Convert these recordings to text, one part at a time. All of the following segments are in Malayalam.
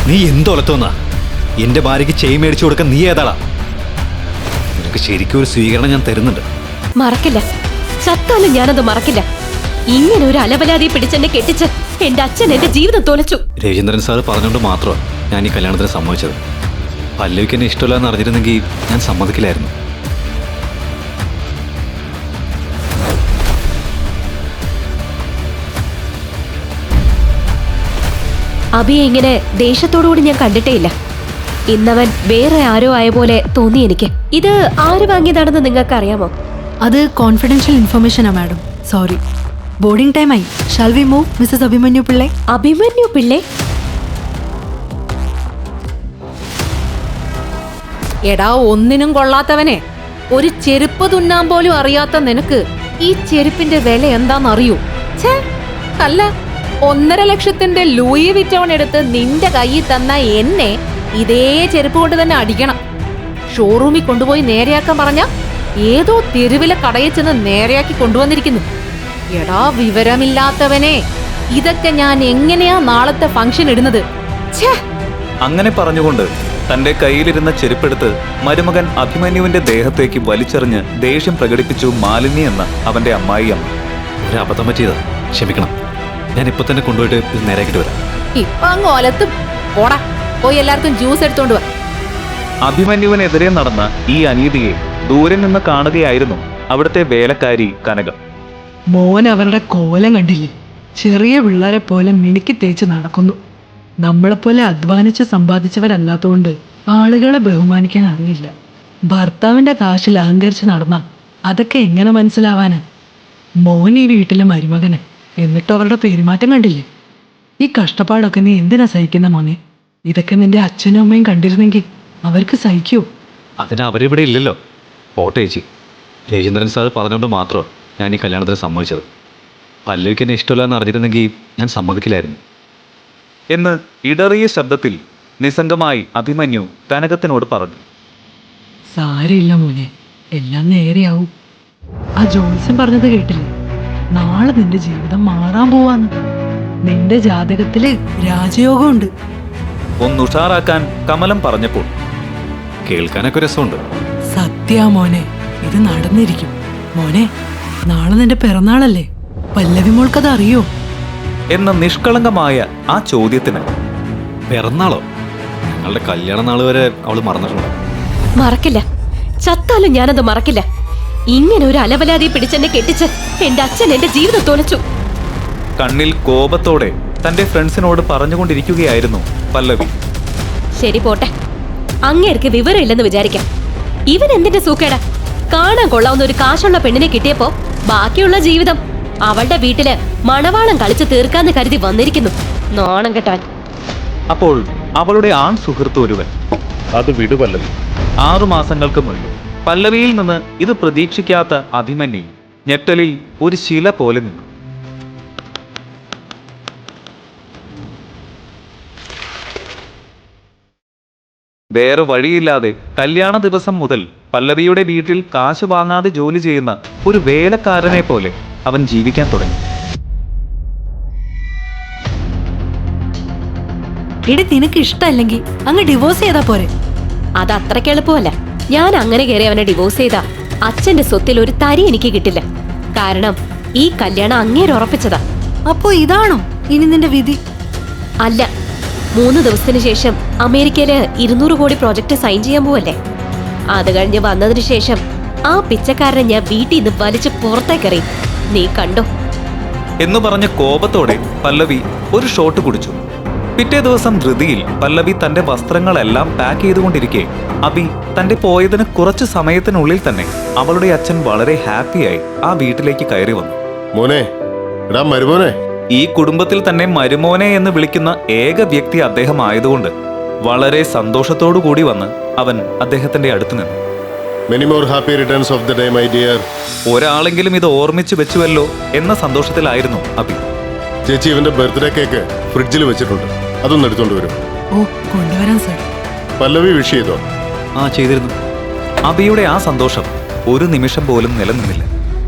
നീ എന്തൊലത്തോന്നാ? എന്റെ ഭാര്യയ്ക്ക് ചെയിൻ മേടിച്ചു കൊടുക്കാൻ നീ ഏതാളാ? നിനക്ക് ശരിക്കും ഒരു സ്വീകരണം ഞാൻ തരുന്നുണ്ട്. മറക്കില്ല, ചത്താലും ഞാനത് മറക്കില്ല. ഇങ്ങനെ ഒരു അലവലാതി പിടിച്ചെന്നെ കെട്ടിച്ച് എന്റെ അച്ഛൻ എന്റെ ജീവിതം തോലച്ചു. രവീന്ദ്രൻ സാറ് പറഞ്ഞുകൊണ്ട് മാത്രമാണ് ഞാൻ ഈ കല്യാണത്തിന് സമ്മതിച്ചത്. പല്ലവിക്ക് എന്നെ ഇഷ്ടമില്ല എന്ന് അറിഞ്ഞിരുന്നെങ്കിൽ ഞാൻ സമ്മതിക്കില്ലായിരുന്നു. അബിയെ ഇങ്ങനെ ദേഷ്യത്തോടുകൂടി ഞാൻ കണ്ടിട്ടേയില്ല. ഇന്നവൻ വേറെ ആരോ ആയ പോലെ തോന്നി എനിക്ക്. ഇത് ആര് വാങ്ങിയതാണെന്ന് നിങ്ങൾക്ക് അറിയാമോ? അത് കോൺഫിഡൻഷ്യൽ ഇൻഫർമേഷനാ മാഡം. സോറി. ബോർഡിംഗ് ടൈം ആയി. Shall we move missus Abhimanyu Pillai? Abhimanyu Pillai? എടാ ഒന്നിനും കൊള്ളാത്തവനെ, ഒരു ചെരുപ്പ് തുന്നാൻ പോലും അറിയാത്ത നിനക്ക് ഈ ചെരുപ്പിന്റെ വില എന്താണെന്നറിയൂ? ഛേ, അല്ല, 1.5 ലക്ഷത്തിന്റെ ലൂയി വിറ്റോൺ എടുത്ത് നിന്റെ കയ്യിൽ തന്ന എന്നെ ഇതേ ചെരുപ്പ് കൊണ്ട് തന്നെ അടിക്കണം. ഷോറൂമിൽ കൊണ്ടുപോയി നേരെയാക്കാൻ പറഞ്ഞ ഏതോ തെരുവിലെ കടയിൽ ചെന്ന് നേരെയാക്കി കൊണ്ടുവന്നിരിക്കുന്നു. എടാ വിവരമില്ലാത്തവനെ, ഇതൊക്കെ ഞാൻ എങ്ങനെയാ നാളത്തെ ഫംഗ്ഷൻ ഇടുന്നത്? ഛേ! അങ്ങനെ പറഞ്ഞുകൊണ്ട് തന്റെ കയ്യിലിരുന്ന ചെരുപ്പെടുത്ത് മരുമകൻ അഭിമന്യുവിന്റെ ദേഹത്തേക്ക് വലിച്ചെറിഞ്ഞ് ദേഷ്യം പ്രകടിപ്പിച്ചു മാലിനി എന്ന അവന്റെ അമ്മായിയമ്മ. ഒരു അബദ്ധം പറ്റിയതാ, ക്ഷമിക്കണം. ഞാൻ ഇപ്പൊ തന്നെ കൊണ്ടുപോയിട്ട് ഇത് നേരെയാക്കിട്ട് വരാം. ഇപ്പൊ അങ്ങ് ഒലത്തും. പോടാ, പോയി എല്ലാവർക്കും ജ്യൂസ് എടുത്തോണ്ട് വാ. അഭിമന്യുവിനെതിരെ നടന്ന ഈ അനീതിയെ ദൂരെ നിന്ന് കാണുകയായിരുന്നു അവിടുത്തെ വേലക്കാരി കനക. മോൻ അവരുടെ കോലം കണ്ടില്ലേ? ചെറിയ പിള്ളേരെ പോലെ മിനുക്കി തേച്ച് നടക്കുന്നു. നമ്മളെപ്പോലെ അധ്വാനിച്ച് സമ്പാദിച്ചവരല്ലാത്തതുകൊണ്ട് ആളുകളെ ബഹുമാനിക്കാൻ അറിയില്ല. ഭർത്താവിൻ്റെ കാശിൽ അഹങ്കരിച്ച് നടന്ന അതൊക്കെ എങ്ങനെ മനസ്സിലാവാനാ? മോൻ ഈ വീട്ടിലെ മരുമകന്, എന്നിട്ട് അവരുടെ പെരുമാറ്റം കണ്ടില്ലേ? ഈ കഷ്ടപ്പാടൊക്കെ നീ എന്തിനാ സഹിക്കുന്ന മോനെ? ഇതൊക്കെ നിന്റെ അച്ഛനും അമ്മയും കണ്ടിരുന്നെങ്കിൽ അവർക്ക് സഹിക്കൂ. അതിന് അവരിവിടെ ഇല്ലല്ലോ. പോട്ടെ ചേച്ചി, രവീന്ദ്രൻ സാർ പറഞ്ഞുകൊണ്ട് മാത്രമാണ് ഞാൻ ഈ കല്യാണത്തിന് സമ്മതിച്ചത്. പല്ലവിക്ക് എന്നെ ഇഷ്ടമില്ല എന്ന് അറിഞ്ഞിരുന്നെങ്കിൽ ഞാൻ സമ്മതിക്കില്ലായിരുന്നു എന്ന് ഇടറിയ ശബ്ദത്തിൽ നിസ്സംഗമായി അഭിമന്യു കനകത്തിനോട് പറഞ്ഞു. സാരമില്ല മോനെ, എല്ലാം നേരെയാവും. ആ ജോത്സ്യൻ പറഞ്ഞത് കേട്ടില്ലേ? നാളെ നിന്റെ ജീവിതം മാറാൻ പോവാന്ന്. നിന്റെ ജാതകത്തില് രാജയോഗമുണ്ട്. ഒന്നുഷാറാക്കാൻ കമലം പറഞ്ഞപ്പോൾ കേൾക്കാനൊക്കെ രസമുണ്ട്. സത്യാ മോനെ, ഇത് നടന്നിരിക്കും. മോനെ, നാളെ നിന്റെ പിറന്നാളല്ലേ? പല്ലവി മോൾക്കത് അറിയോ? എന്ന നിഷ്കളങ്കമായ ആ ചോദ്യത്തിന് പിറന്നാളോ? ഞങ്ങളുടെ കല്യാണ നാൾ വരെ അവള് മറന്നിട്ടുണ്ട്. മറക്കില്ല, ചത്താലും ഞാനത് മറക്കില്ല. ഇങ്ങനെ ഒരു അലവലാതി പിടിച്ചെന്നെ കെട്ടിച്ച് എന്റെ അച്ഛൻ എന്റെ ജീവിതം തോലച്ചു. കണ്ണിൽ കോപത്തോടെ തന്റെ ഫ്രണ്ട്സിനോട് പറഞ്ഞുകൊണ്ടിരിക്കുകയായിരുന്നു പല്ലവി. ശരി, പോട്ടെ. അങ്ങേർക്ക് വിവരമില്ലെന്ന് വിചാരിക്കാം. ഇവൻ എന്തിന്റെ സൂക്കേടാ? കാണാൻ കൊള്ളാവുന്ന ഒരു കാശുള്ള പെണ്ണിനെ കിട്ടിയപ്പോ ബാക്കിയുള്ള ജീവിതം അവളുടെ വീട്ടില് മണവാളം കളിച്ച് തീർക്കാന്ന് കരുതി വന്നിരിക്കുന്നു. നാണം കെട്ടാൻ. അപ്പോൾ അവളുടെ ആൺ സുഹൃത്ത് ഒരുവൻ, അത് വിടുപല്ലവി. 6 മാസങ്ങൾക്ക് മുൻപ് പല്ലവിയിൽ നിന്ന് ഇത് പ്രതീക്ഷിക്കാത്ത അഭിമന്യു ഞെട്ടലിൽ ഒരു ശില പോലെ നിന്നു. വേറെ വഴിയില്ലാതെ കല്യാണ ദിവസം മുതൽ പല്ലവിയുടെ വീട്ടിൽ കാശ് വാങ്ങാതെ ജോലി ചെയ്യുന്ന ഒരു വേലക്കാരനെ പോലെ അവൻ ജീവിക്കാൻ തുടങ്ങി. ഇടി, നിനക്ക് ഇഷ്ടമല്ലെങ്കിൽ അങ്ങ് ഡിവോഴ്സ് ചെയ്താ പോരെ? അത് അത്രയ്ക്ക് എളുപ്പമല്ല. ഞാൻ അങ്ങനെ കയറി അവനെ ഡിവോഴ്സ് ചെയ്താ അച്ഛന്റെ സ്വത്തിൽ ഒരു തരി എനിക്ക് കിട്ടില്ല. കാരണം ഈ കല്യാണം അങ്ങേര് ഉറപ്പിച്ചതാ. അപ്പോ ഇതാണോ ഇനി നിന്റെ വിധി? അല്ല, 3 ദിവസത്തിന് ശേഷം അമേരിക്കയില് 200 കോടി പ്രോജക്റ്റ് സൈൻ ചെയ്യാൻ പോവല്ലേ. അത് കഴിഞ്ഞ് വന്നതിന് ശേഷം ആ പിച്ചക്കാരനെ ഞാൻ വീട്ടിൽ നിന്ന് വലിച്ച് പുറത്തേക്കറി. നീ കണ്ടോ? എന്നു പറഞ്ഞ കോപത്തോടെ പല്ലവി ഒരു ഷോട്ട് കുടിച്ചു. പിറ്റേ ദിവസം ധൃതിയിൽ പല്ലവി തന്റെ വസ്ത്രങ്ങളെല്ലാം പാക്ക് ചെയ്തുകൊണ്ടിരിക്കെ അബി തന്റെ പോയതിന് കുറച്ചു സമയത്തിനുള്ളിൽ തന്നെ അവളുടെ അച്ഛൻ വളരെ ഹാപ്പിയായി ആ വീട്ടിലേക്ക് കയറി വന്നു. മോനെ, എടാ മരുമോനെ. ഈ കുടുംബത്തിൽ തന്നെ മരുമോനെ എന്ന് വിളിക്കുന്ന ഏക വ്യക്തി അദ്ദേഹം ആയതുകൊണ്ട് വളരെ സന്തോഷത്തോടു കൂടി വന്ന് അവൻ അദ്ദേഹത്തിന്റെ അടുത്ത് നിന്നു. Many more happy returns of the day my dear. ഒരാളെങ്കിലും ഇത് ഓർമ്മിച്ചു വെച്ചുവല്ലോ എന്ന സന്തോഷത്തിലായിരുന്നു അബി. ചേച്ചി, ഇവന്റെ ബർത്ത്ഡേ കേക്ക് ഫ്രിഡ്ജിൽ വെച്ചിട്ടുണ്ട്, അതൊന്ന് എടുത്തോണ്ട് വരും. ഓ, കൊണ്ടുവരാൻ സാർ. പല്ലവി വിഷ് ചെയ്തോ? ആ, ചെയ്തിരുന്നു. അബിയുടെ ആ സന്തോഷം ഒരു നിമിഷം പോലും നിലനിന്നില്ല.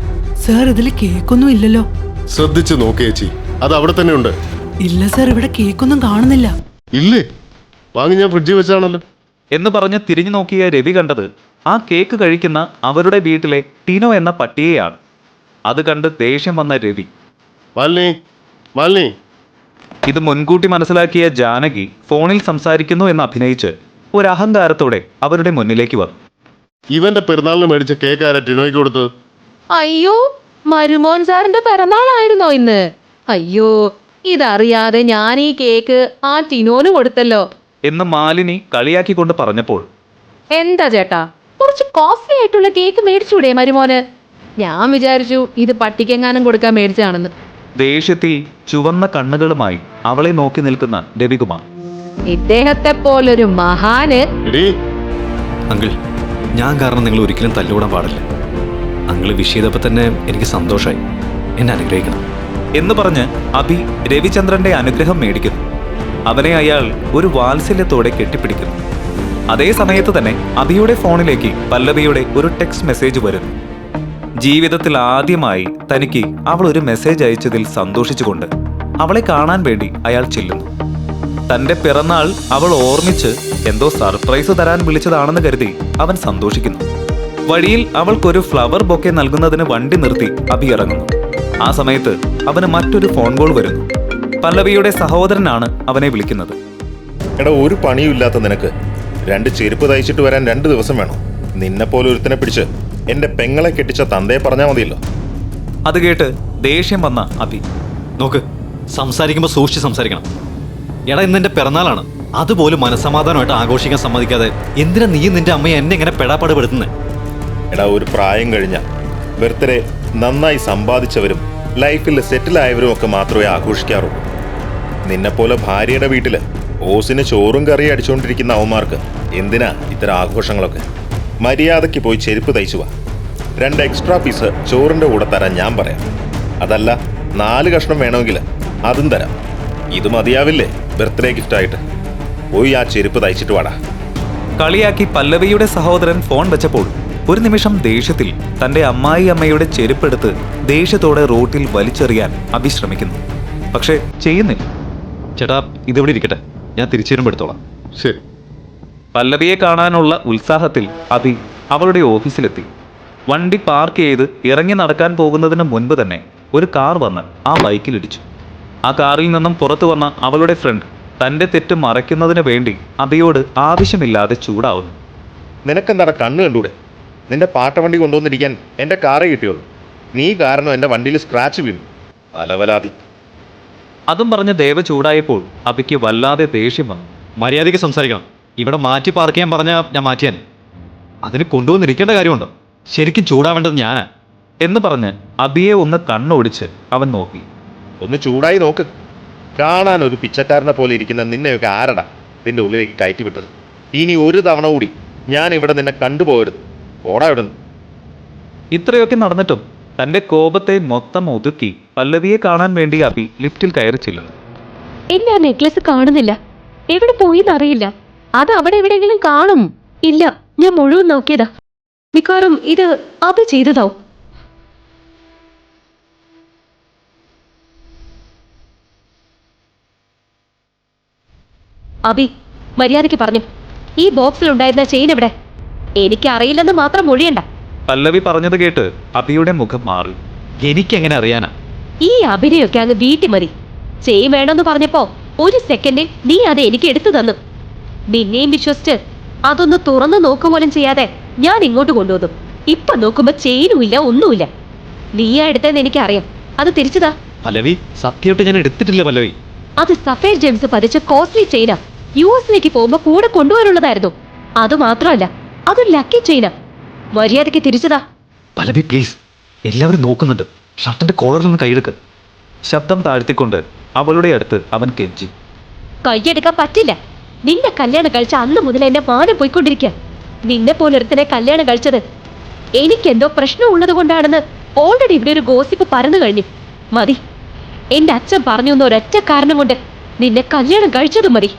സാർ, ഇതിൽ കേക്കൊന്നും ഇല്ലല്ലോ. ശ്രദ്ധിച്ചു നോക്ക് ചേച്ചി, അത് അവിടെ തന്നെ ഉണ്ട്. ഇല്ല സാർ, ഇവിടെ കേക്കൊന്നും കാണുന്നില്ല. ഇല്ലേ? വാങ്ങി ഞാൻ ഫ്രിഡ്ജിൽ വെച്ചാണല്ലോ. എന്ന് പറഞ്ഞ് തിരിഞ്ഞു നോക്കിയ രവി കണ്ടത് ആ കേക്ക് കഴിക്കുന്ന അവരുടെ വീട്ടിലെ ടിനോ എന്ന പട്ടിയെയാണ്. അത് കണ്ട് ദേഷ്യം വന്ന രവി, മാലിനി ഇത് മുൻകൂട്ടി മനസ്സിലാക്കിയ ജാനകി ഫോണിൽ സംസാരിക്കുന്നു എന്ന് അഭിനയിച്ച് ഒരു അഹങ്കാരത്തോടെ അവരുടെ മുന്നിലേക്ക് വന്നു. ഇവന്റെ പെരുന്നാളിന് മേടിച്ച കേക്ക് ആരാ ടിനോയ്ക്ക് കൊടുത്തത്? അയ്യോ, മരുമോൻ സാറിന്റെ പിറന്നാളായിരുന്നോ ഇന്ന്? അയ്യോ, ഇതറിയാതെ ഞാൻ ഈ കേക്ക് ആ ടിനോന് കൊടുത്തല്ലോ എന്ന് മാലിനി കളിയാക്കിക്കൊണ്ട് പറഞ്ഞപ്പോൾ, എന്താ ചേട്ടാ, കുറച്ച് കോസ്റ്റ്ലി ആയിട്ടുള്ള കേക്ക് മേടിച്ചൂടെ മരുമോന്? ഞാൻ വിചാരിച്ചു ഇത് പട്ടിക്കെങ്ങാനും കൊടുക്കാൻ മേടിച്ചതാണെന്ന്. ദേഷ്യത്തിൽ ചുവന്ന കണ്ണുകളുമായി അവളെ നോക്കി നിൽക്കുന്ന രവികുമാർ, ഇദ്ദേഹത്തെ പോലൊരു മഹാന്. എടീ, അങ്കിൾ, ഞാൻ കാരണം നിങ്ങൾ ഒരിക്കലും തല്ലുകൂടാൻ പാടില്ല. അങ്കിൾ വിഷ് ചെയ്തപ്പോൾ തന്നെ എനിക്ക് സന്തോഷമായി. എന്നെ അനുഗ്രഹിക്കണം എന്ന് പറഞ്ഞ് അഭി രവിചന്ദ്രന്റെ അനുഗ്രഹം മേടിക്കുന്നു. അവനെ അയാൾ ഒരു വാത്സല്യത്തോടെ കെട്ടിപ്പിടിക്കുന്നു. അതേ സമയത്ത് തന്നെ അഭിയുടെ ഫോണിലേക്ക് പല്ലവിയുടെ ഒരു ടെക്സ്റ്റ് മെസ്സേജ് വരുന്നു. ജീവിതത്തിൽ ആദ്യമായി തനിക്ക് അവൾ ഒരു മെസ്സേജ് അയച്ചതിൽ സന്തോഷിച്ചുകൊണ്ട് അവളെ കാണാൻ വേണ്ടി അയാൾ ചെല്ലുന്നു. തന്റെ പിറന്നാൾ അവൾ ഓർമ്മിച്ച് എന്തോ സർപ്രൈസ് തരാൻ വിളിച്ചതാണെന്ന് കരുതി അവൻ സന്തോഷിക്കുന്നു. വഴിയിൽ അവൾക്കൊരു ഫ്ലവർ ബൊക്കെ നൽകുന്നതിന് വണ്ടി നിർത്തി അഭി ഇറങ്ങുന്നു. ആ സമയത്ത് അവന് മറ്റൊരു ഫോൺ കോൾ വരുന്നു. പല്ലവിയുടെ സഹോദരനാണ് അവനെ വിളിക്കുന്നത്. എടാ, ഒരു പണിയുമില്ലാത്ത നിനക്ക് 2 ചെരുപ്പ് തയ്ച്ചിട്ട് വരാൻ 2 ദിവസം വേണം. നിന്നെപ്പോലെ ഒരുത്തിനെ പിടിച്ച് എന്റെ പെങ്ങളെ കെട്ടിച്ച തന്തയെ പറഞ്ഞാൽ മതിയല്ലോ. അത് കേട്ട് ദേഷ്യം വന്ന അഭി, നോക്ക്, സംസാരിക്കുമ്പോൾ സൂക്ഷിച്ച് സംസാരിക്കണം. എടാ, ഇന്നെൻ്റെ പിറന്നാളാണ്. അതുപോലും മനസ്സമാധാനമായിട്ട് ആഘോഷിക്കാൻ സമ്മതിക്കാതെ എന്തിനാ നീ നിന്റെ അമ്മയെ എന്നെ ഇങ്ങനെ പെടാപ്പാട് പെടുത്തുന്നത്? എടാ, ഒരു പ്രായം കഴിഞ്ഞ ബർത്ത്ഡേ നന്നായി സമ്പാദിച്ചവരും ലൈഫിൽ സെറ്റിലായവരും ഒക്കെ മാത്രമേ ആഘോഷിക്കാറുള്ളൂ. നിന്നെപ്പോലെ ഭാര്യയുടെ വീട്ടില് ഓസിന് ചോറും കറിയും അടിച്ചുകൊണ്ടിരിക്കുന്ന അവന്മാർക്ക് എന്തിനാ ഇത്തരം ആഘോഷങ്ങളൊക്കെ? മര്യാദയ്ക്ക് പോയി ചെരുപ്പ് തയ്ച്ചു വാ. 2 എക്സ്ട്രാ പീസ് ചോറിന്റെ കൂടെ തരാൻ ഞാൻ പറയാം. അതല്ല 4 കഷ്ണം വേണമെങ്കിൽ അതും തരാം. ഇത് മതിയാവില്ലേ ബർത്ത്ഡേ ഗിഫ്റ്റായിട്ട്? പോയി ആ ചെരുപ്പ് തയ്ച്ചിട്ട് വാടാ. കളിയാക്കി പല്ലവിയുടെ സഹോദരൻ ഫോൺ വെച്ചപ്പോൾ ഒരു നിമിഷം ദേഷ്യത്തിൽ തന്റെ അമ്മായിയമ്മയുടെ ചെരുപ്പെടുത്ത് ദേഷ്യത്തോടെ റോട്ടിൽ വലിച്ചെറിയാൻ അഭി ശ്രമിക്കുന്നു. പക്ഷെ ചെയ്യുന്നില്ല. ചേട്ടാ, ഇതിവിടെ ഇരിക്കട്ടെ, ഞാൻ തിരിച്ചു വരുമ്പോൾ എടുത്തോളാം. ശരി. പല്ലവിയെ കാണാനുള്ള ഉത്സാഹത്തിൽ അഭി അവളുടെ ഓഫീസിലെത്തി. വണ്ടി പാർക്ക് ചെയ്ത് ഇറങ്ങി നടക്കാൻ പോകുന്നതിന് മുൻപ് തന്നെ ഒരു കാർ വന്ന് ആ ബൈക്കിലിടിച്ചു. ആ കാറിൽ നിന്നും പുറത്തു വന്ന അവളുടെ ഫ്രണ്ട് തന്റെ തെറ്റ് മറയ്ക്കുന്നതിന് വേണ്ടി അഭിയോട് ആവശ്യമില്ലാതെ ചൂടാവുന്നു. നിനക്കെന്താടാ കണ്ണ് കണ്ടൂടെ? നിന്റെ പാട്ട വണ്ടി കൊണ്ടുവന്നിരിക്കാൻ എൻ്റെ കാറേ കിട്ടിയുള്ളൂ. നീ കാരണം എൻ്റെ വണ്ടിയിൽ സ്ക്രാച്ച് വീണു. അലവലാതി. അതും പറഞ്ഞ് ദേവ ചൂടായപ്പോൾ അഭിക്ക് വല്ലാതെ ദേഷ്യം വന്നു. മര്യാദയ്ക്ക് സംസാരിക്കണം. ഇവിടെ മാറ്റി പാർക്ക് ചെയ്യാൻ പറഞ്ഞാൽ ഞാൻ മാറ്റിയാൻ. അതിന് കൊണ്ടുവന്നിരിക്കേണ്ട കാര്യമുണ്ടോ? ശരിക്കും ചൂടാവേണ്ടത് ഞാനാ എന്ന് പറഞ്ഞ് അഭിയെ ഒന്ന് കണ്ണോടിച്ച് അവൻ നോക്കി. ഒന്ന് ചൂടായി നോക്ക്. കാണാൻ ഒരു പിച്ചക്കാരനെ പോലെ ഇരിക്കുന്ന നിന്നെയൊക്കെ ആരടാ നിന്റെ ഉള്ളിലേക്ക് കയറ്റി വിട്ടത്? ഇനി ഒരു തവണ കൂടി ഞാൻ ഇവിടെ നിന്നെ കണ്ടുപോകരുത്. ഓടാ ഇവിടെ നിന്ന്. ഇത്രയൊക്കെ നടന്നിട്ടും തന്റെ കോപത്തെ മൊത്തം ഒതുക്കി പല്ലവിയെ കാണാൻ വേണ്ടി അഭി ലിഫ്റ്റിൽ കയറി ചെല്ലുന്നു. ഇല്ല, നെക്ലസ് കാണുന്നില്ല. എവിടെ പോയിന്നറിയില്ല. അത് അവിടെ എവിടെയെങ്കിലും കാണും. ഇല്ല, ഞാൻ മുഴുവൻ നോക്കിയതാ. മിക്കവാറും ഇത് അഭി ചെയ്തതാവും. അഭി, മര്യാദയ്ക്ക് പറഞ്ഞു, ഈ ബോക്സിലുണ്ടായിരുന്ന ചെയിൻ എവിടെ? എനിക്കറിയില്ലെന്ന് മാത്രം മൊഴിയണ്ട. പല്ലവി പറഞ്ഞത് കേട്ട് അഭിയുടെ മുഖം മാറി. എനിക്കെങ്ങനെ അറിയാനാ? ഈ അഭിനയൊക്കെ അങ്ങ് വീട്ടിൽ മതി. ചെയിൻ വേണമെന്ന് പറഞ്ഞപ്പോ 1 സെക്കൻഡിൽ നീ അത് എനിക്ക് എടുത്തു തന്നു. നിന്നെയും വിശ്വസിച്ച് അതൊന്ന് തുറന്നു നോക്കുപോലും ചെയ്യാതെ ഞാൻ ഇങ്ങോട്ട് കൊണ്ടുവന്നു. ഇപ്പൊ നോക്കുമ്പോ ചെയിനും ഇല്ല, ഒന്നുമില്ല. നീയാ എടുത്തതെന്ന് എനിക്കറിയാം. അത് തിരിച്ചതാ. പല്ലവി, സത്യമായിട്ട് ഞാൻ എടുത്തിട്ടില്ല പല്ലവി. അത് സഫേർ ജെയിംസ് പതിച്ച കോസ്റ്റ്ലി ചെയിനാ. US-ലേക്ക് പോകുമ്പോ കൂടെ കൊണ്ടുപോകാനുള്ളതായിരുന്നു. അത് മാത്രമല്ല, അതൊരു ലക്കി ചെയിനാ. മര്യാദയ്ക്ക് തിരിച്ചതാ. പല്ലവി പ്ലീസ്, എല്ലാവരും നോക്കുന്നുണ്ട്. ഷർട്ടിന്റെ കോളറിൽ നിന്ന് കൈയെടുക്ക്. ശബ്ദം താഴ്ത്തിക്കൊണ്ട് അവളുടെ അടുത്ത് അവൻ കെഞ്ചി. കൈയെടുക്കാൻ പറ്റില്ല. നിന്നെ കല്യാണം കഴിച്ച അന്ന് മുതൽ എന്നെ മാനം പോയിക്കൊണ്ടിരിക്കുക. നിന്നെ പോലൊരുത്തനെ കല്യാണം കഴിച്ചത് എനിക്കെന്തോ പ്രശ്നമുള്ളത് കൊണ്ടാണെന്ന് ഓൾറെഡി ഇവിടെ ഒരു ഗോസിപ്പ് പരന്നു കഴിഞ്ഞു. മതി. എന്റെ അച്ഛൻ പറഞ്ഞു എന്ന ഒരൊറ്റ കാരണം കൊണ്ട് നിന്നെ കല്യാണം കഴിച്ചതും മതി.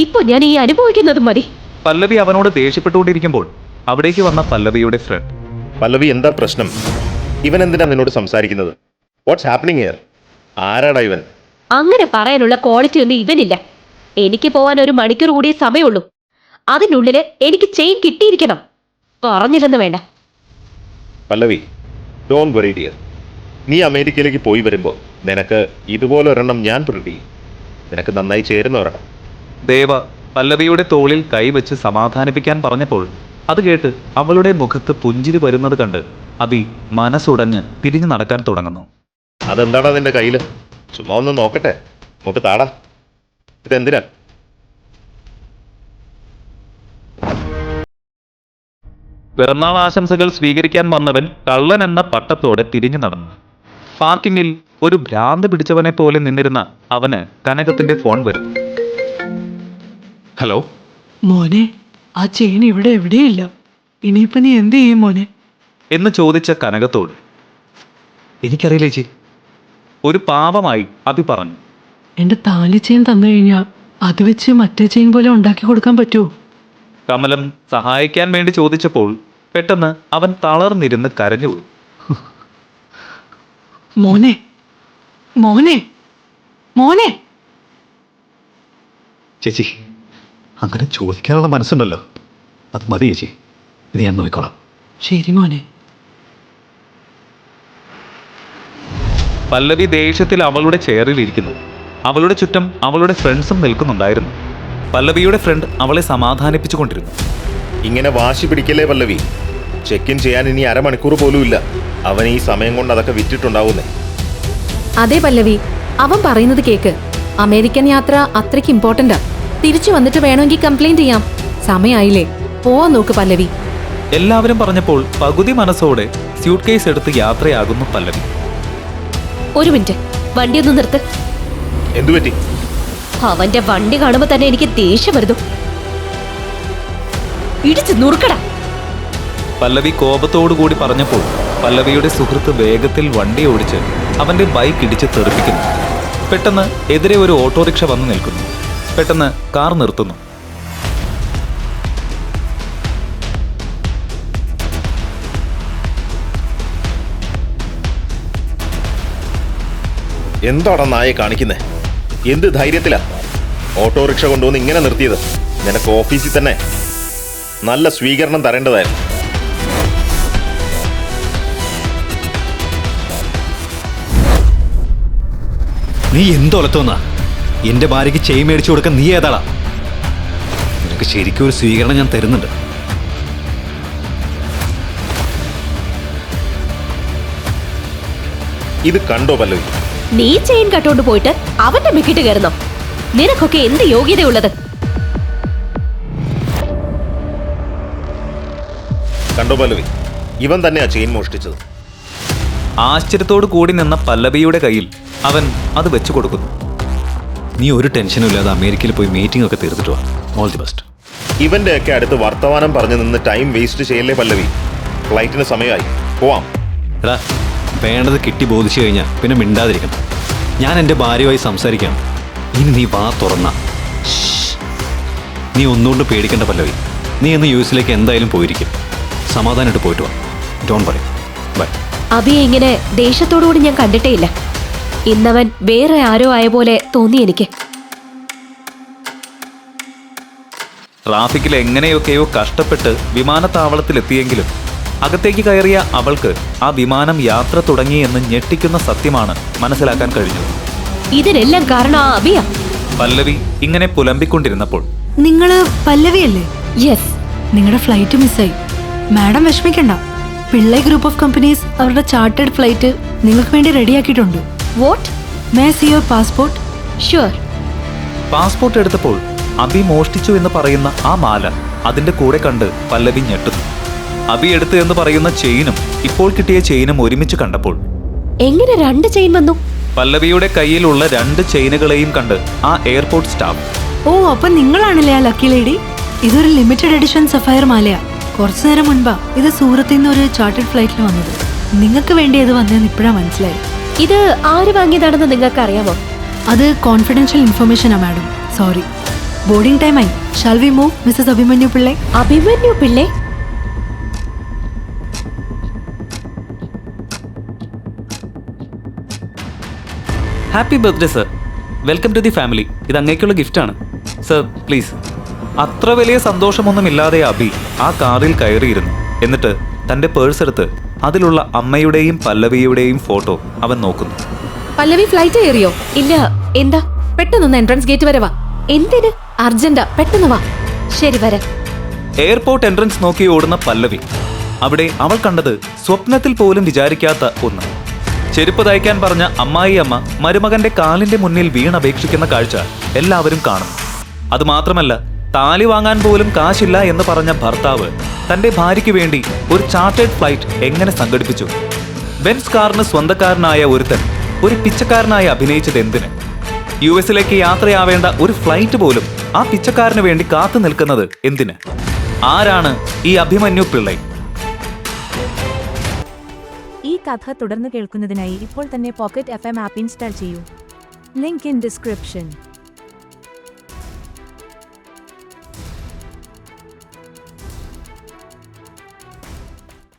ഇപ്പൊ ഞാൻ ഈ അനുഭവിക്കുന്നതും മതി. പല്ലവി അവനോട് ദേഷ്യപ്പെട്ടുകൊണ്ടിരിക്കുമ്പോൾ അവിടേക്ക് വന്ന പല്ലവിയുടെ ഫ്രണ്ട്. പല്ലവി, എന്താ പ്രശ്നം? ഇവൻ എന്തിനാ നിന്നോട് സംസാരിക്കുന്നത്? What's happening here? ആരാടാ ഇവൻ? അങ്ങനെ പറയാനുള്ള ക്വാളിറ്റി ഒന്നും ഇവനില്ല. എനിക്ക് പോവാൻ 1 മണിക്കൂർ കൂടിയേ സമയമുള്ളൂ. അതിനുള്ളില് എനിക്ക് ചെയിൻ കിട്ടിയിരിക്കണം. പറഞ്ഞില്ലെന്ന് വേണ്ട. പല്ലവി, ഡോൺ വറി ഡിയർ. നീ അമേരിക്കയിലേക്ക് പോയി വരുമ്പോൾ നിനക്ക് ഇതുപോലെ ഒരെണ്ണം ഞാൻ പ്രിന്റ് ചെയ്യും. നിനക്ക് നന്നായി ചേരുന്ന ഒരെണ്ണം. ദേവ പല്ലവിയുടെ തോളിൽ കൈവച്ച് സമാധാനിപ്പിക്കാൻ പറഞ്ഞപ്പോൾ അത് കേട്ട് അവളുടെ മുഖത്ത് പുഞ്ചിരി വരുന്നത് കണ്ട് അബി മനസ്സുടഞ്ഞ് തിരിഞ്ഞു നടക്കാൻ തുടങ്ങുന്നു. അതെന്താടാ നിന്റെ കയ്യിൽ? ചുമ്മാ ഒന്ന് നോക്കട്ടെ. നമുക്ക് താടാ. ഇതെന്തിനാ? പിറന്നാൾ ആശംസകൾ സ്വീകരിക്കാൻ വന്നവൻ കള്ളൻ എന്ന പട്ടത്തോടെ തിരിഞ്ഞു നടന്നു. പാർക്കിങ്ങിൽ ഒരു ഭ്രാന്ത് പിടിച്ചവനെ പോലെ നിന്നിരുന്ന അവന് കനകത്തിന്റെ ഫോൺ വരും. ഹലോ. മോനെ, ആ ചെയിൻ ഇവിടെ എവിടെയില്ല. ഇനിയിപ്പോ നീ എന്ത് ചെയ്യും മോനെ? എന്ന് ചോദിച്ച കനകത്തോട് എനിക്കറിയില്ല ചേച്ചി. ഒരു പാവമായി അബി പറഞ്ഞു. എന്റെ താലി ചെയിൻ തന്നു കഴിഞ്ഞാൽ അത് വെച്ച് മറ്റേ ചെയിൻ പോലെ ഉണ്ടാക്കി കൊടുക്കാൻ പറ്റുമോ? കമലം സഹായിക്കാൻ വേണ്ടി ചോദിച്ചപ്പോൾ പെട്ടെന്ന് അവൻ തളർന്നിരുന്ന് കരഞ്ഞുപോയി. മോനെ, മോനെ, മോനെ. ചേച്ചി, അങ്ങനെ ചോദിക്കാനുള്ള മനസ്സുണ്ടല്ലോ, അത് മതി ചേച്ചി. ഇത് ഞാൻ നോക്കിക്കോളാം. ശരി മോനെ. പല്ലവി ദേഷ്യത്തിൽ അവളുടെ ചെയറിൽ ഇരിക്കുന്നു. അവളുടെ ചുറ്റും അവളുടെ ഫ്രണ്ട്സും നിൽക്കുന്നുണ്ടായിരുന്നു. പല്ലവിയുടെ ഫ്രണ്ട് അവളെ സമാധാനിപ്പിച്ചു കൊണ്ടിരുന്നു. ഇങ്ങനെ വാശി പിടിക്കല്ലേ പല്ലവി. ചെക്ക് ഇൻ ചെയ്യാൻ ഇനി 1/2 മണിക്കൂർ പോലും ഇല്ല. അവൻ ഈ സമയം കൊണ്ട് അതൊക്കെ വിറ്റിട്ടുണ്ടാവുന്നേ. അതെ പല്ലവി, അവൻ പറയുന്നത് കേക്ക്. അമേരിക്കൻ യാത്ര അത്രയ്ക്ക് ഇമ്പോർട്ടന്റാ. തിരിച്ചു വന്നിട്ട് വേണമെങ്കിൽ കംപ്ലൈന്റ് ചെയ്യാം. സമയമായില്ലേ, പോവാൻ നോക്ക് പല്ലവി. എല്ലാവരും പറഞ്ഞപ്പോൾ പകുതി മനസ്സോടെ സ്യൂട്ട് കേസ് എടുത്ത് യാത്രയാകുന്നു പല്ലവി. 1 മിനിറ്റ്, വണ്ടി ഒന്ന് നിർത്ത്. എന്തുപറ്റി? അവന്റെ വണ്ടി കാണുമ്പോ തന്നെ എനിക്ക് ദേഷ്യം വരുന്നു. ഇടിച്ച് നുറുക്കടാ. പല്ലവി കോപത്തോടു കൂടി പറഞ്ഞപ്പോൾ പല്ലവിയുടെ സുഹൃത്ത് വേഗത്തിൽ വണ്ടി ഓടിച്ച് അവന്റെ ബൈക്ക് ഇടിച്ച് തെറിപ്പിക്കുന്നു. പെട്ടെന്ന് എതിരെ ഒരു ഓട്ടോറിക്ഷ വന്നു നിൽക്കുന്നു. പെട്ടെന്ന് കാർ നിർത്തുന്നു. എന്താടാ നായെ കാണിക്കുന്നേ? എന്ത് ധൈര്യത്തിലാ ഓട്ടോറിക്ഷ കൊണ്ടുവന്ന് ഇങ്ങനെ നിർത്തിയത്? നിനക്ക് ഓഫീസിൽ തന്നെ നല്ല സ്വീകരണം തരേണ്ടതായിരുന്നു. നീ എന്തൊലത്തോന്നാ? എന്റെ ഭാര്യയ്ക്ക് ചെയിൻ മേടിച്ചു കൊടുക്കാൻ നീ ഏതാളാ? നിനക്ക് ശരിക്കും ഒരു സ്വീകരണം ഞാൻ തരുന്നുണ്ട്. ഇത് കണ്ടോ പല്ലവി? നീ ചെയിൻ കട്ടോണ്ട് പോയിട്ട് അവന്റെ മിക്കിട്ട് കയറുന്നോ? നിനക്കൊക്കെ എന്ത് യോഗ്യതയുള്ളത്? കണ്ടോ പല്ലവി? ഇവൻ തന്നെയാ ചെയിൻ മോഷ്ടിച്ചത്. ആശ്ചര്യത്തോടു കൂടി നിന്ന പല്ലവിയുടെ കയ്യിൽ അവൻ അത് വെച്ചു കൊടുക്കുന്നു. നീ ഒരു ടെൻഷനും ഇല്ലാതെ അമേരിക്കയിൽ പോയി മീറ്റിംഗ് ഒക്കെ തീർത്തിട്ട് വാ. All the best. ഇവന്റെ ഒക്കെ അടുത്ത് വർത്തമാനം പറഞ്ഞു നിന്ന് ടൈം വേസ്റ്റ് ചെയ്യല്ലേ പല്ലവി. ഫ്ലൈറ്റിന് സമയമായി, പോവാം. എടാ, വേണ്ടത് കിട്ടി ബോധിച്ചു കഴിഞ്ഞാൽ പിന്നെ മിണ്ടാതിരിക്കണം. ഞാൻ എൻ്റെ ഭാര്യയുമായി സംസാരിക്കാം. ഇനി നീ വാ തുറന്ന. നീ ഒന്നുകൊണ്ട് പേടിക്കേണ്ട പല്ലവി. നീ ഇന്ന് യുഎസിലേക്ക് എന്തായാലും പോയിരിക്കും. സമാധാനമായിട്ട് പോയിട്ട് വാ. Don't worry. ബൈ. അബിയെ ഇങ്ങനെ ദേഷ്യത്തോടുകൂടി ഞാൻ കണ്ടിട്ടേ ഇല്ല. ഇന്നവൻ വേറെ ആരോ ആയ പോലെ തോന്നി എനിക്ക്. ട്രാഫിക്കിൽ എങ്ങനെയൊക്കെയോ കഷ്ടപ്പെട്ട് വിമാനത്താവളത്തിലെത്തിയെങ്കിലും അകത്തേക്ക് കയറിയ അവൾക്ക് ആ വിമാനം യാത്ര തുടങ്ങിയെന്ന് ഞെട്ടിക്കുന്ന സത്യമാണ് മനസ്സിലാക്കാൻ കഴിഞ്ഞത്. ഇതിനെല്ലാം കാരണം ആ അബിയ. പല്ലവി ഇങ്ങനെ പുലമ്പിക്കൊണ്ടിരുന്നപ്പോൾ നിങ്ങള് പല്ലവിയല്ലേ? യെസ്. നിങ്ങളുടെ ഫ്ലൈറ്റ് മിസ്സായി. മാഡം വിഷമിക്കണ്ട. പിള്ളൈ ഗ്രൂപ്പ് ഓഫ് കമ്പനീസ് അവരുടെ ചാർട്ടേഡ് ഫ്ലൈറ്റ് നിങ്ങൾക്ക് വേണ്ടി റെഡിയാക്കിയിട്ടുണ്ട്. What? May see your passport? Sure. Passport എടുത്തപ്പോൾ അബി മോഷ്ടിച്ചു എന്ന് പറയുന്ന ആ മാല അതിന്റെ കൂടെ കണ്ട് പല്ലവി ഞെട്ടുന്നു. അബി എടുത്തു എന്ന് പറയുന്ന ചെയിനും ഇപ്പോൾ കിട്ടിയ ചെയിനും ഒരുമിച്ച് കണ്ടപ്പോൾ എങ്ങനെ 2 ചെയിൻ വന്നു? പല്ലവിയുടെ കയ്യിലുള്ള 2 ചെയിനുകളെയും കണ്ട് ആ എയർപോർട്ട് സ്റ്റാഫ് ഓ, അപ്പൊ നിങ്ങളാണല്ലേ ആ ലക്കി ലേഡി? ഇതൊരു ലിമിറ്റഡ് എഡിഷൻ സഫയർ മാലയാ. കുറച്ചു നേരം മുൻപാ ഇത് സൂറത്തിൽ നിന്ന് ഒരു ചാർട്ടേഡ് ഫ്ലൈറ്റിൽ വന്നത്. നിങ്ങൾക്ക് വേണ്ടി അത് വന്നതെന്ന് ഇപ്പോഴാ മനസ്സിലായി. ഇത് ആര് വാങ്ങിയതാണെന്ന് നിങ്ങൾക്ക് അറിയാമോ? അത് കോൺഫിഡൻഷ്യൽ ഇൻഫർമേഷനാ മാഡം. സോറി. ബോർഡിംഗ് ടൈം ആയി. Shall we move missus Abhimanyu Pillai? Abhimanyu Pillai? Happy birthday sir. Welcome to the family. ഇത് അങ്ങേക്കുള്ള ഗിഫ്റ്റാണ്. Sir please. അത്ര വലിയ സന്തോഷമൊന്നുമില്ലാതെ അബി ആ കാറിൽ കയറിയിരുന്നു. എന്നിട്ട് തന്റെ പേഴ്സ് എടുത്ത് അതിലുള്ള അമ്മയുടെയും പല്ലവിയുടെയും ഫോട്ടോ അവൻ നോക്കുന്നു. പല്ലവി ഫ്ലൈറ്റ് കയറിയോ? ഇല്ല. എന്താ? പെട്ടെന്നൊന്ന് എൻട്രൻസ് ഗേറ്റ് വരെ വാ. എന്തിന്? അർജന്റാ, പെട്ടെന്ന് വാ. ശരി, വരാം. എയർപോർട്ട് എൻട്രൻസ് നോക്കി ഓടുന്ന പല്ലവി. അവിടെ അവൾ കണ്ടത് സ്വപ്നത്തിൽ പോലും വിചാരിക്കാത്ത ഒന്ന്. ചെരുപ്പ് തയ്ക്കാൻ പറഞ്ഞ അമ്മായിയമ്മ മരുമകന്റെ കാലിന്റെ മുന്നിൽ വീണപേക്ഷിക്കുന്ന കാഴ്ച എല്ലാവരും കാണുന്നു. അതുമാത്രമല്ല, താലി വാങ്ങാൻ പോലും കാശില്ല എന്ന് പറഞ്ഞ ഭർത്താവ് തന്റെ ഭാര്യയ്ക്ക് വേണ്ടി ഒരു ചാർട്ടേഡ് ഫ്ലൈറ്റ് എങ്ങനെ സംഘടിപ്പിച്ചു? ബെൻസ് കാറിന് സ്വന്തക്കാരനായ ഒരുത്തൻ ഒരു പിച്ചക്കാരനായി അഭിനയിച്ചത് എന്തിന്? യുഎസിലേക്ക് യാത്രയാവേണ്ട ഒരു ഫ്ലൈറ്റ് പോലും ആ പിച്ചക്കാരന് വേണ്ടി കാത്തു നിൽക്കുന്നത് എന്തിന്? ആരാണ് ഈ അഭിമന്യു പിള്ളൈ? ഈ കഥ തുടർന്ന് കേൾക്കുന്നതിനായി ഇപ്പോൾ തന്നെ പോക്കറ്റ് FM ആപ്പ് ഇൻസ്റ്റാൾ ചെയ്യൂ. Link in description.